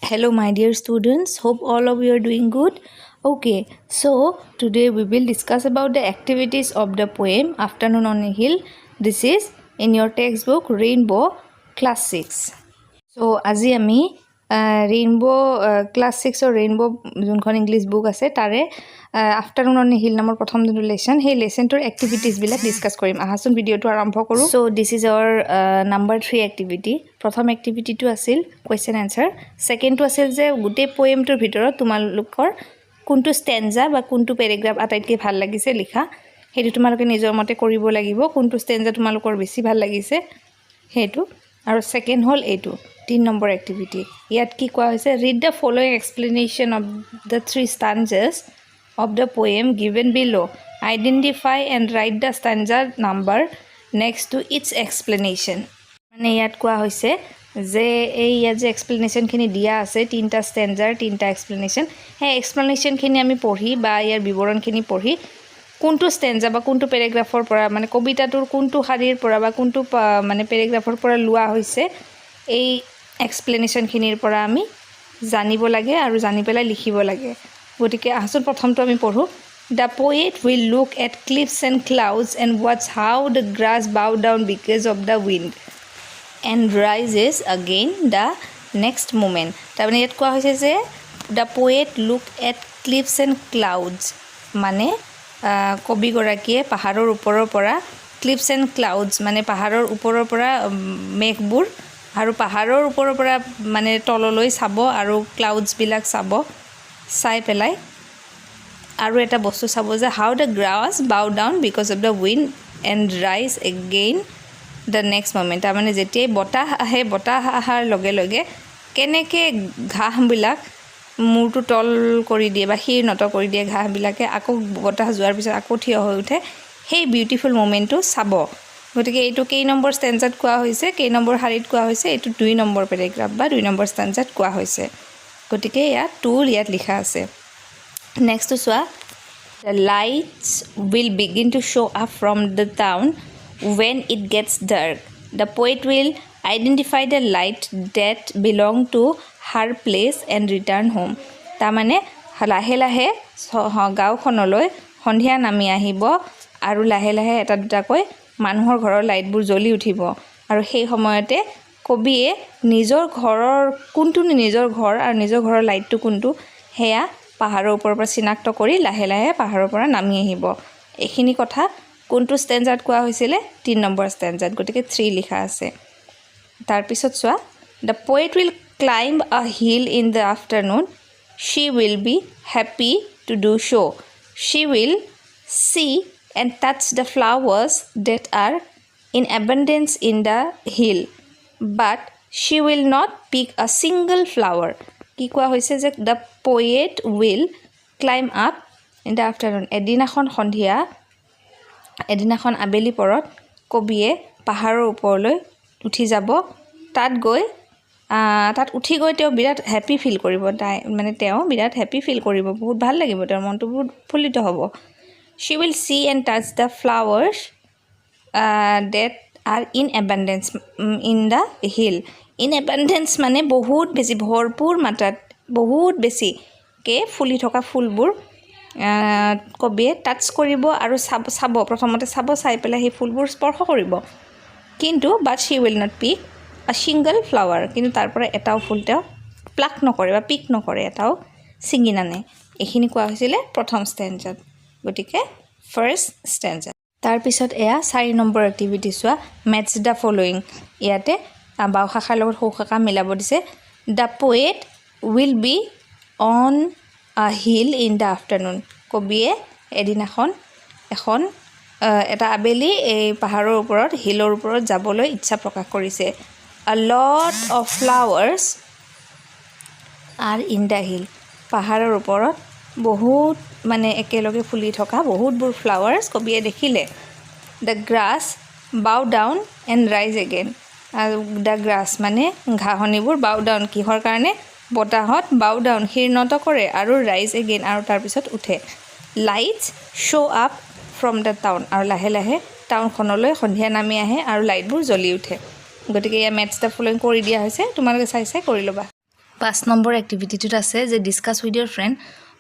Hello my dear students, hope all of you are doing good. Okay, so today we will discuss about the activities of the poem Afternoon on a Hill. This is in your textbook Rainbow Class 6. So আজি আমি Rainbow Class 6 or Rainbow যোনখন English book আছে তাৰে afternoon on hill নামৰ প্ৰথম যোনটো lesson সেই লেসনটোৰ activities বিলাক ডিসকাস কৰিম আহাচোন ভিডিওটো আৰম্ভ কৰো so this is আওয়াৰ number 3 activity প্ৰথম এক্টিভিটিটো আছিল কোৱেশ্চন আনসাৰ সেকেন্ডটো আছিল যে গুটে পোয়েমটোৰ ভিতৰত তোমালোকৰ কোনটো স্ট্যান্জা বা কোনটো প্যাৰাগ্ৰাফ আটাইতকৈ ভাল লাগিছে লিখা হেতু তোমালোকে নিজৰ মতে কৰিব লাগিব কোনটো স্ট্যান্জা তোমালোকৰ বেছি ভাল লাগিছে হেতু আৰু সেকেন্ড হল এটো 3 নম্বৰ এক্টিভিটি ইয়াত কি কোৱা হৈছে read the following explanation of the 3 stanzas of the poem given below. Identify and write the stanza number next to its explanation. মানে ইয়াত কোৱা হৈছে যে এই ইয়াত যে এক্সপ্লেনেশন খিনি দিয়া আছে তিনটা স্ট্যান্জাৰ তিনটা এক্সপ্লেনেশন সেই এক্সপ্লেনেশন খিনি আমি পঢ়ি বা ইয়াৰ বিৱৰণ খিনি পঢ়ি কোনটো স্ট্যান্জা বা কোনটো প্যাৰাগ্ৰাফৰ পৰা মানে কবিতাটোৰ কোনটো শাৰীৰ পৰা বা কোনটো মানে প্যাৰাগ্ৰাফৰ পৰা লোৱা হৈছে এই এক্সপ্লেনেশন খিনিৰ পৰা আমি জানিব লাগে আৰু জানি পেলাই লিখিব লাগে গতিকে আহচোন প্ৰথমটো আমি পঢ়ো The poet will look at cliffs and clouds and watch how the grass bow down because of the wind and rises again the next moment তাৰমানে ইয়াত কোৱা হৈছে যে the poet look at cliffs and clouds মানে কবি গৰাকীয়ে পাহাৰৰ ওপৰৰ পৰা cliffs and clouds মানে পাহাৰৰ ওপৰৰ পৰা মেঘবোৰ আৰু পাহাৰৰ ওপৰৰ পৰা মানে তললৈ চাব আৰু ক্লাউডছ বিলাক চাব চাই পেলাই আৰু এটা বস্তু চাব যে how the grass bow down because of the wind and rise again the next moment তাৰমানে যেতিয়া বতাহ আহে বতাহ আহাৰ লগে লগে কেনেকে ঘাঁহ বিলাক মূৰটো তল কৰি দিয়ে বা হিৰ নত কৰি দিয়ে ঘাঁহ বিলাকে আকৌ বতাহ যোৱাৰ পিছত আকৌ থিয় হৈ উঠে সেই বিউটিফুল মোমেন্টটো চাব গতিকে এইটো কেই নম্বৰ স্ট্যান্জাত কোৱা হৈছে কেই নম্বৰ শাৰীত কোৱা হৈছে এইটো 2 নম্বৰ প্যাৰাগ্ৰাফ বা 2 নম্বৰ স্ট্যান্জাত কোৱা হৈছে গতিকে ইয়াত 2 ইয়াত লিখা আছে নেক্সট চোৱা The lights will begin to show up from the town when it gets dark. The poet will identify the light that belong to her place and return home. তাৰমানে লাহে লাহে গাঁওখনলৈ সন্ধিয়া নামি আহিব আৰু লাহে লাহে এটা দুটাকৈ মানুহৰ ঘৰৰ লাইটবোৰ জ্বলি উঠিব আৰু সেই সময়তে কবিয়ে নিজৰ ঘৰৰ কোনটো নিজৰ ঘৰ আৰু নিজৰ ঘৰৰ লাইটটো কোনটো হেয়া পাহাৰৰ ওপৰৰ পৰা চিনাক্ত কৰি লাহে লাহে পাহাৰৰ পৰা নামি আহিব এইখিনি কথা কোনটো স্ট্যান্জাত কোৱা হৈছিল 3 নম্বৰ স্ট্যান্জাত গতিকে 3 লিখা আছে তাৰ পিছত চোৱা the poet will climb a hill in the afternoon she will be happy to do so she will see and touch the flowers that are in abundance in the hill but she will not pick a single flower কি কোৱা হৈছে যে the poet will climb up in the afternoon এদিনাখন সন্ধিয়া এদিনাখন আবেলি পৰত কবিয়ে পাহাৰৰ ওপৰলৈ উঠি যাব তাত গৈ তাত উঠি গৈ তেওঁ বিৰাট হ্যাপি ফিল কৰিব তাই মানে তেওঁ বিৰাট হ্যাপি ফিল কৰিব বহুত ভাল লাগিব তেওঁৰ মনটো বহুত ফুলিত হ'ব she will see and touch the flowers that are in abundance in the hill in abundance মানে বহুত বেছি ভৰপুৰ মাত্ৰাত বহুত বেছি কে ফুলি থকা ফুলবোৰ কবিয়ে টাচ কৰিব আৰু চাব প্ৰথমতে চাব চাই পেলাই সেই ফুলবোৰ স্পৰ্শ কৰিব কিন্তু but she will not pick a single flower কিন্তু তাৰ পৰা এটাও ফুল তেওঁ প্লাক নকৰে বা পিক নকৰে এটাও ছিঙি নানে এইখিনি কোৱা হৈছিল প্ৰথম স্ট্যান্জাত গতিকে ফাৰ্স্ট স্ট্যান্জা তাৰ পিছত এয়া 4 নম্বৰ এক্টিভিটি চোৱা ম্যাচ দা ফলোইং ইয়াতে বাও শাখাৰ লগত সৌ শাখা মিলাব দিছে the poet will be on a hill in the afternoon কবিয়ে এদিনাখন এখন এটা আবেলি এই পাহাৰৰ ওপৰত হিলৰ ওপৰত যাবলৈ ইচ্ছা প্ৰকাশ কৰিছে a lot of flowers are in the hill পাহাৰৰ ওপৰত বহুত মানে একেলগে ফুলি থকা বহুতবোৰ ফ্লাৱাৰ্স কবিয়ে দেখিলে the grass bow down and rise again the grass মানে ঘাঁহনিবোৰ bow down কিহৰ কাৰণে বতাহত bow down হিৰনত কৰে আৰু rise again আৰু তাৰ পিছত উঠে lights show up from the town আৰু লাহে লাহে টাউনখনলৈ সন্ধিয়া নামি আহে আৰু লাইটবোৰ জ্বলি উঠে গতিকে ইয়া ম্যাচ দা ফলোইং কৰি দিয়া হৈছে তোমালোকে চাই চাই কৰি লবা 5 নম্বৰ এক্টিভিটিটোত আছে যে discuss with your friend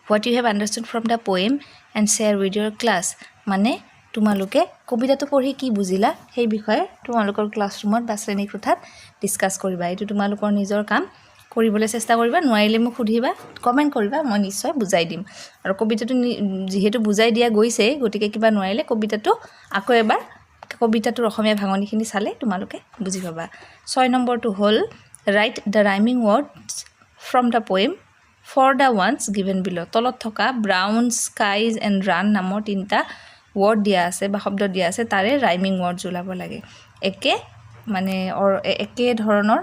what you have understood from the poem and share with your class মানে তোমালোকে কবিতাটো পঢ়ি কি বুজিলা সেই বিষয়ে তোমালোকৰ ক্লাছৰুমত বা শ্ৰেণী কোঠাত ডিসকাস কৰিবা এইটো তোমালোকৰ নিজৰ কাম কৰিবলৈ চেষ্টা কৰিবা নোৱাৰিলে মোক সুধিবা কমেন্ট কৰিবা মই নিশ্চয় বুজাই দিম আৰু কবিতাটো যেহেতু বুজাই দিয়া গৈছে গতিকে কিবা নোৱাৰিলে কবিতাটো আকৌ এবাৰ কবিতাটোৰ অসমীয়া ভাঙনিখিনি চালে তোমালোকে বুজি পাবা 6 নম্বৰটো হ'ল write the rhyming words from the poem for the ones given below তলত থকা brown skies and run নামৰ তিনটা word দিয়া আছে বা শব্দ দিয়া আছে তাৰে rhyming words ওলাব লাগে একে মানে একে ধৰণৰ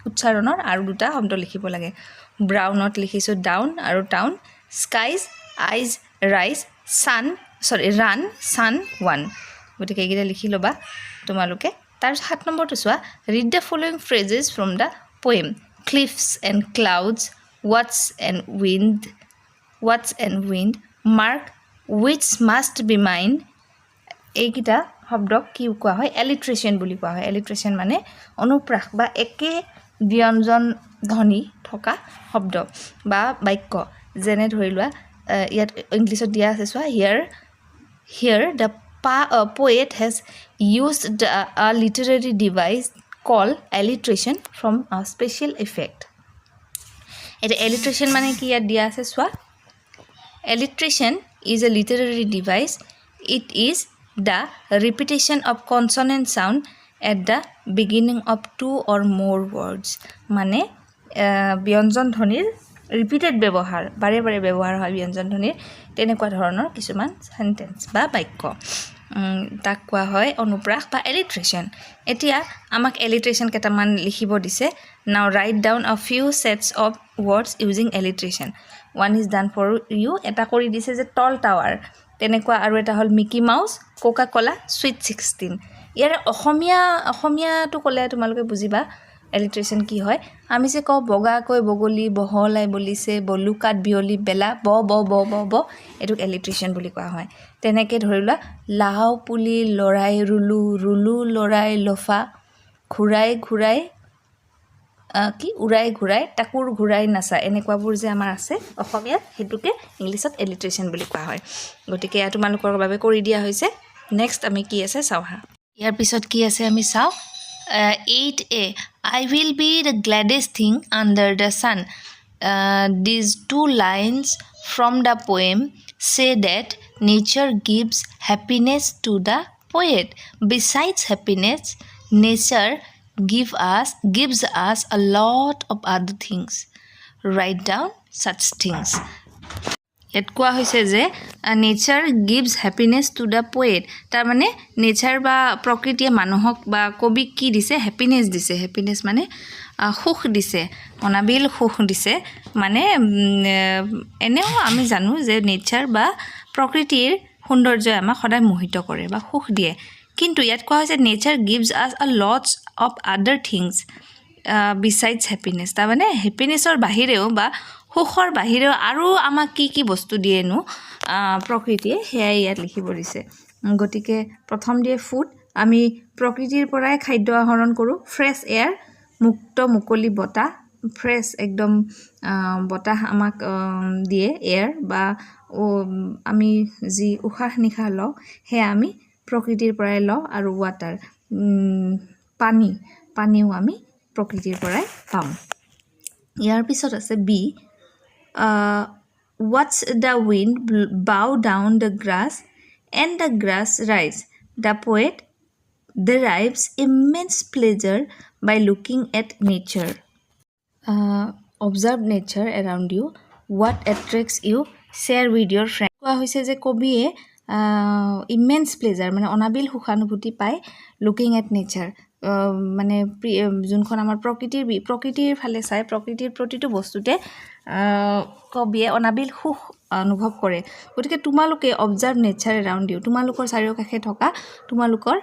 উচ্চাৰণৰ আৰু দুটা শব্দ লিখিব লাগে ব্ৰাউনত লিখিছো ডাউন আৰু টাউন স্কাইজ আইজ ৰাইজ ৰান সান ওয়ান গতিকে এইকেইটা লিখি ল'বা তোমালোকে তাৰ 7 নম্বৰটো চোৱা read the following phrases from the poem cliffs and clouds ৱাটছ and wind mark which must be mind এইকেইটা শব্দক কি কোৱা হয় এলিট্ৰেশ্যন বুলি কোৱা হয় এলিট্ৰেশ্যন মানে অনুপ্ৰাস বা একে ব্যঞ্জন ধ্বনি থকা শব্দ বা বাক্য যেনে ধৰি লোৱা ইয়াত ইংলিছত দিয়া আছে চোৱা হিয়াৰ the poet has used a literary device called alliteration from a special effect এটা alliteration মানে কি ইয়াত দিয়া আছে চোৱা alliteration is a literary device it is the repetition of consonant sound at the beginning of two or more words মানে ব্যঞ্জন ধ্বনিৰ ৰিপিটেড ব্যৱহাৰ বাৰে বাৰে ব্যৱহাৰ হয় ব্যঞ্জন ধ্বনিৰ তেনেকুৱা ধৰণৰ কিছুমান সেন্টেন্স বা বাক্য তাক কোৱা হয় অনুপ্ৰাস বা এলিট্ৰেশ্যন এতিয়া আমাক এলিট্ৰেশ্যন কেইটামান লিখিব দিছে now write down a few sets of words using alliteration one is done for you এটা কৰি দিছে যে টল টাৱাৰ তেনেকুৱা আৰু এটা হ'ল মিকি মাউস কোকা কোলা সুইট 16 ইয়াৰ অসমীয়াটো ক'লে তোমালোকে বুজিবা এলিট্ৰেশ্যন কি হয় আমি যে কওঁ বগাকৈ বগলী বহলাই বলিছে বলুকাত বিয়লি বেলা ব ব ব ব ব এটুক এলিট্ৰেশ্যন বুলি কোৱা হয় তেনেকৈ ধৰিলা লাও পুলি লৰাই ৰুলু ৰুলু লৰাই লফা ঘূৰাই ঘূৰাই কি উৰাই ঘূৰাই টাকুৰ ঘূৰাই নাচা এনেকুৱাবোৰ যে আমাৰ আছে অসমীয়াত হেতুকে ইংলিছত এলিট্ৰেশ্যন বুলি কোৱা হয় গতিকে তোমালোকৰ বাবে কৰি দিয়া হৈছে নেক্সট আমি কি আছে চাওঁ হা ইয়াৰ পিছত কি আছে আমি চাওঁ 8a I will be the gladdest thing under the sun these two lines from the poem say that nature gives happiness to the poet besides happiness nature gives us a lot of other things write down such things ইয়াত কোৱা হৈছে যে nature gives happiness to the poet তাৰ মানে nature বা প্ৰকৃতিয়ে মানুহক বা কবিক কি দিছে হ্যাপিনেছ দিছে হ্যাপিনেছ মানে সুখ দিছে অনাবিল সুখ দিছে মানে এনেও আমি জানো যে নেচাৰ বা প্ৰকৃতিৰ সৌন্দৰ্যই আমাক সদায় মোহিত কৰে বা সুখ দিয়ে কিন্তু ইয়াত কোৱা হৈছে নেচাৰ গিভছ আছ আ লটছ অফ আদাৰ থিংছ বিসাইডছ হ্যাপিনেছ তাৰ মানে হ্যাপিনেছৰ বাহিৰেও বা সুখৰ বাহিৰেও আৰু আমাক কি বস্তু দিয়েনো প্ৰকৃতিয়ে সেয়াই ইয়াত লিখিব দিছে গতিকে প্ৰথম দিয়ে ফুড আমি প্ৰকৃতিৰ পৰাই খাদ্য আহৰণ কৰোঁ ফ্ৰেছ এয়াৰ মুক্ত মুকলি বতাহ ফ্ৰেছ একদম বতাহ আমাক দিয়ে এয়াৰ বা আমি যি উশাহ নিশাহ লওঁ সেয়া আমি প্ৰকৃতিৰ পৰাই লওঁ আৰু ৱাটাৰ পানীও আমি প্ৰকৃতিৰ পৰাই পাওঁ ইয়াৰ পিছত আছে B watch the wind bow down the grass and the grass rise the poet derives immense pleasure by looking at nature observe nature around you what attracts you share with your friend কোৱা হৈছে যে কবিয়ে immense pleasure মানে অনাবিল সুখানুভূতি পায় looking at nature মানে যোনখন আমাৰ প্ৰকৃতিৰ ফালে চাই প্ৰকৃতিৰ প্ৰতিটো বস্তুতে কবিয়ে অনাবিল সুখ অনুভৱ কৰে গতিকে তোমালোকে অবজাৰ্ভ নেচাৰ এৰাউণ্ড ইউ তোমালোকৰ চাৰিওকাষে থকা তোমালোকৰ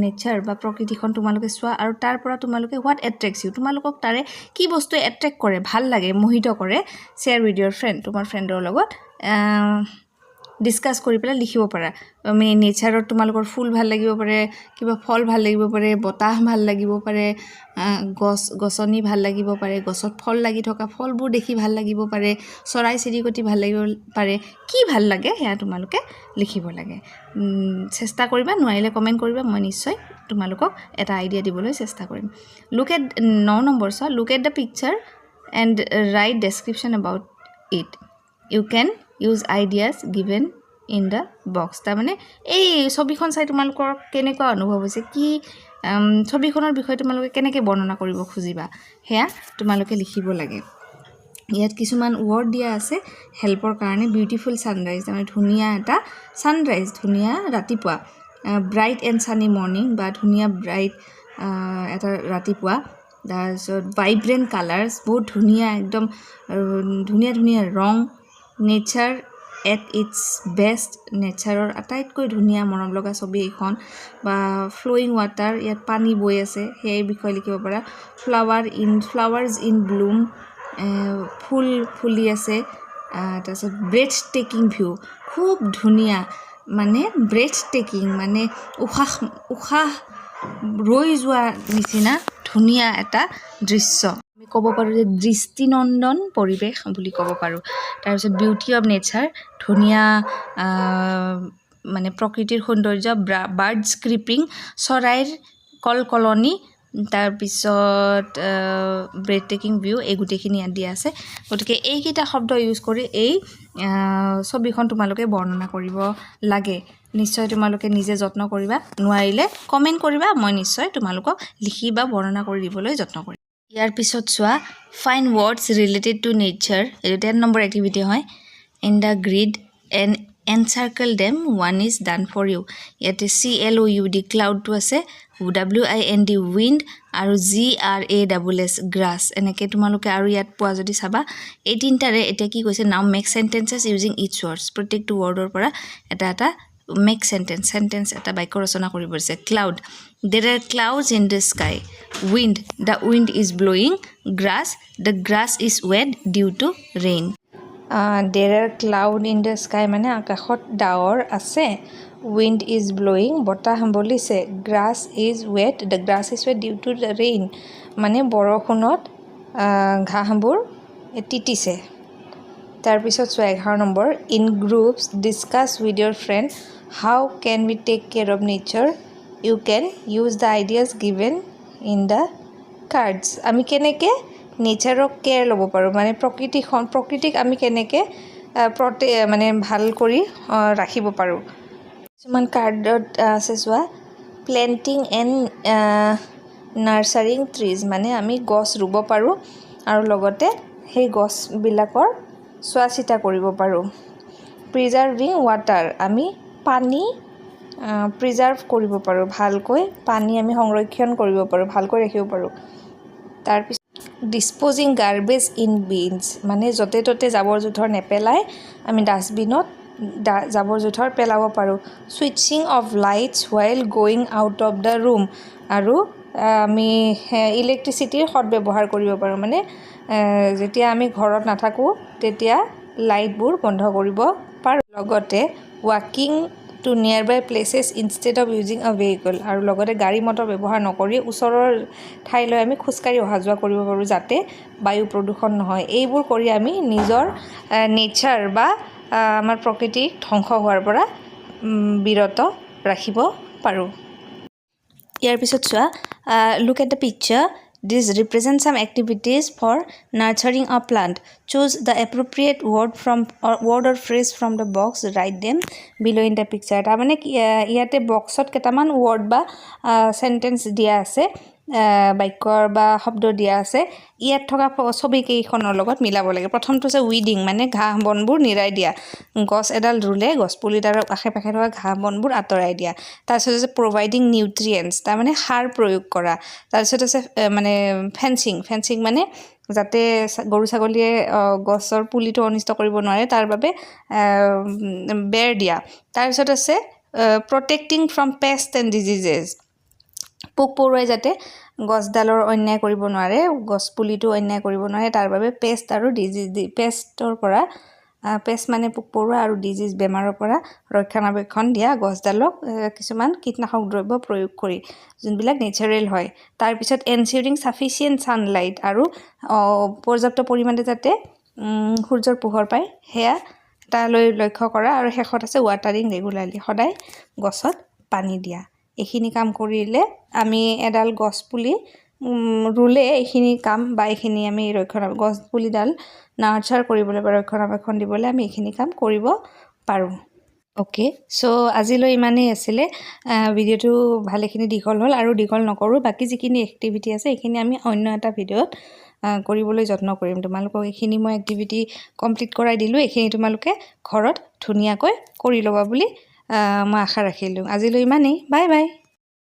নেচাৰ বা প্ৰকৃতিখন তোমালোকে চোৱা আৰু তাৰ পৰা তোমালোকে হোৱাট এট্ৰেক্টছ ইউ তোমালোকক তাৰে কি বস্তুৱে এট্ৰেক্ট কৰে ভাল লাগে মোহিত কৰে শ্বেয়াৰ উইথ ইয়োৰ ফ্ৰেণ্ড তোমাৰ ফ্ৰেণ্ডৰ লগত ডিসকাস কৰি পেলাই লিখিব পাৰা আমি নেচাৰত তোমালোকৰ ফুল ভাল লাগিব পাৰে কিবা ফল ভাল লাগিব পাৰে বতাহ ভাল লাগিব পাৰে গছনি ভাল লাগিব পাৰে গছত ফল লাগি থকা ফলবোৰ দেখি ভাল লাগিব পাৰে চৰাই চিৰিকটি ভাল লাগিব পাৰে কি ভাল লাগে হেয়া তোমালোকে লিখিব লাগে চেষ্টা কৰিবা নোৱাৰিলে কমেন্ট কৰিবা মই নিশ্চয় তোমালোকক এটা আইডিয়া দিবলৈ চেষ্টা কৰিম look at 9 number so look at the picture and write description about it you can use ideas given in the box ta mane ei ছবিখন চাই তোমালোকৰ কেনেকুৱা অনুভৱ হৈছে কি ছবিখনৰ বিষয়ে তোমালোকে কেনেকৈ বৰ্ণনা কৰিব খুজিবা হেয়া তোমালোকে লিখিব লাগে ইয়াত কিছুমান ওয়াৰ্ড দিয়া আছে হেল্পৰ কাৰণে বিউটিফুল সানৰাইজ মানে ধুনিয়া এটা সানৰাইজ ধুনিয়া ৰাতিপুৱা ব্ৰাইট এণ্ড সানি মৰ্নিং বা ধুনিয়া ব্ৰাইট এটা ৰাতিপুৱা তাৰপিছত ভাইব্ৰেণ্ট কালাৰ্ছ বহুত ধুনিয়া একদম ধুনিয়া ধুনিয়া ৰং নেচাৰ এট ইটস বেষ্ট নেচাৰৰ আটাইতকৈ ধুনিয়া মৰম লগা ছবি এখন বা ফ্লোয়িং ৱাটাৰ ইয়াত পানী বৈ আছে সেই বিষয়ে লিখিব পাৰা ফ্লাৱাৰ্স ইন ব্লুম ফুল ফুলি আছে তাৰপিছত ব্ৰেথ টেকিং ভিউ খুব ধুনিয়া মানে ব্ৰেথ টেকিং মানে উশাহ ৰৈ যোৱা নিচিনা ধুনিয়া এটা দৃশ্য আমি ক'ব পাৰো যে দৃষ্টিনন্দন পৰিবেশ বুলি ক'ব পাৰো তাৰ পিছত বিউটি অফ নেচাৰ ধুনিয়া মানে প্ৰকৃতিৰ সৌন্দৰ্য বাৰ্ডছ ক্ৰিপিং চৰাইৰ কলকলনি তাৰ পিছত ব্ৰেথ টেকিং ভিউ এই গুটেখিনি দিয়া আছে গতিকে এই কিটা শব্দ ইউজ কৰি এই ছবিখন তোমালোকে বৰ্ণনা কৰিব লাগে নিশ্চয় তোমালোকে নিজে যত্ন কৰিবা নোৱাৰিলে কমেন্ট কৰিবা মই নিশ্চয় তোমালোকক লিখি বা বৰ্ণনা কৰি দিবলৈ যত্ন কৰিম ইয়াৰ পিছত চোৱা find words related to nature এই 10 নম্বৰ এক্টিভিটি হয় in the grid and encircle them one is done for you ইয়াতে CLOUD ক্লাউডটো আছে WIND উইণ্ড আৰু GRASS গ্ৰাছ এনেকৈ তোমালোকে আৰু ইয়াত পোৱা যদি চাবা এই তিনিটাৰে এতিয়া কি কৈছে নাও মেক সেন্টেন্সেছ ইউজিং ইচ ৱৰ্ডছ প্ৰত্যেকটো ৱৰ্ডৰ পৰা এটা মেক সেন্টেন্স এটা বাক্য ৰচনা কৰিব আছে cloud there are clouds in the sky wind the wind is blowing grass the grass is wet due to rain there are cloud in the sky মানে আকাশত ডাৱৰ আছে wind is blowing বতাহ বলিছে grass is wet the grass is wet due to the rain মানে বৰষুণত ঘাঁহবোৰ তিতিছে তাৰ পিছত 11 number in groups discuss with your friend how can we take care of nature you can use the ideas given in the cards আমি কেনেকে নেচাৰক care ল'ব পাৰো মানে প্ৰকৃতিক আমি কেনেকে মানে ভাল কৰি ৰাখিব পাৰো কিছুমান কাৰ্ডত আছে চোৱা প্লেন্টিং এণ্ড নাৰ্চাৰিং ট্ৰিজ মানে আমি গছ ৰুব পাৰো আৰু লগতে সেই গছবিলাকৰ চোৱা চিতা কৰিব পাৰো প্ৰিজাৰ্ভিং ৱাটাৰ আমি পানী প্ৰিজাৰ্ভ কৰিব পাৰো ভালকৈ পানী আমি সংৰক্ষণ কৰিব পাৰো ভালকৈ ৰাখিব পাৰো তাৰ পিছত ডিসপোজিং গাৰ্বেজ ইন বিনছ মানে যতে ততে জাবৰ জোথৰ নেপেলাই আমি ডাষ্টবিনত জাবৰ জোথৰ পেলাব পাৰো switching off lights while going out of the room আৰু আমি ইলেক্ট্ৰিচিটিৰ সদব্যৱহাৰ কৰিব পাৰো মানে যেতিয়া আমি ঘৰত নাথাকো তেতিয়া লাইটবোৰ বন্ধ কৰিব পাৰো লগতে ৱাকিং to nearby places instead of using a vehicle আৰু লগতে গাড়ী মটৰ ব্যৱহাৰ নকৰি ওচৰৰ ঠাইলৈ আমি খুজকাৰি অহা যোৱা কৰিব পাৰো যাতে বায়ু প্ৰদূষণ নহয় এইবোৰ কৰি আমি নিজৰ নেচাৰ বা আমাৰ প্ৰকৃতিক ধ্বংস হোৱাৰ পৰা বিৰত ৰাখিব পাৰো ইয়াৰ পিছত চোৱা look at the picture this represents some activities for nurturing a plant choose the appropriate word or phrase from the box write them below in the picture ta mane iate boxot ketaman word ba sentence dia ase বাক্যৰ বা শব্দ দিয়া আছে ইয়াত থকা ছবি কেইখনৰ লগত মিলাব লাগে প্ৰথমটো আছে উইডিং মানে ঘাঁহ বনবোৰ নিৰাই দিয়া গছ এডাল ৰুলে গছ পুলিটাৰ আশে-পাশে থকা ঘাঁহ বনবোৰ আঁতৰাই দিয়া তাৰপিছত আছে প্ৰভাইডিং নিউট্ৰিয়েন্টছ তাৰ মানে সাৰ প্ৰয়োগ কৰা তাৰপিছত আছে মানে ফেন্সিং মানে যাতে গৰু ছাগলীয়ে গছৰ পুলিটো অনিষ্ট কৰিব নোৱাৰে তাৰ বাবে বেৰ দিয়া তাৰপিছত আছে protecting from paste and diseases পোক পৰুৱাই যাতে গছডালৰ অন্যায় কৰিব নোৱাৰে গছ পুলিটো অন্যায় কৰিব নোৱাৰে তাৰ বাবে পেষ্ট আৰু পেষ্টৰ পৰা পেষ্ট মানে পোক পৰুৱা আৰু ডিজিজ বেমাৰৰ পৰা ৰক্ষণাবেক্ষণ দিয়া গছডালক কিছুমান কীটনাশক দ্ৰব্য প্ৰয়োগ কৰি যোনবিলাক নেচাৰেল হয় তাৰপিছত এনচিউৰিং সাফিচিয়েণ্ট সানলাইট আৰু পৰ্যাপ্ত পৰিমাণে যাতে সূৰ্যৰ পোহৰ পায় সেয়া তালৈ লক্ষ্য কৰা আৰু শেষত আছে ৱাটাৰিং ৰেগুলাৰলি সদায় গছত পানী দিয়া এইখিনি কাম কৰিলে আমি এডাল গছ পুলি ৰুলে এইখিনি কাম বা এইখিনি আমি গছ পুলিডাল নাৰ্চাৰ কৰিবলৈ বা ৰক্ষণাবেক্ষণ দিবলৈ আমি এইখিনি কাম কৰিব পাৰোঁ ওকে সো আজিলৈ ইমানেই আছিলে ভিডিঅ'টো ভালেখিনি দীঘল হ'ল আৰু দীঘল নকৰোঁ বাকি যিখিনি এক্টিভিটি আছে এইখিনি আমি অন্য এটা ভিডিঅ'ত কৰিবলৈ যত্ন কৰিম তোমালোকক এইখিনি মই এক্টিভিটি কমপ্লিট কৰাই দিলোঁ এইখিনি তোমালোকে ঘৰত ধুনীয়াকৈ কৰি ল'বা বুলি মই আশা ৰাখিলোঁ আজিলৈ ইমানেই বাই বাই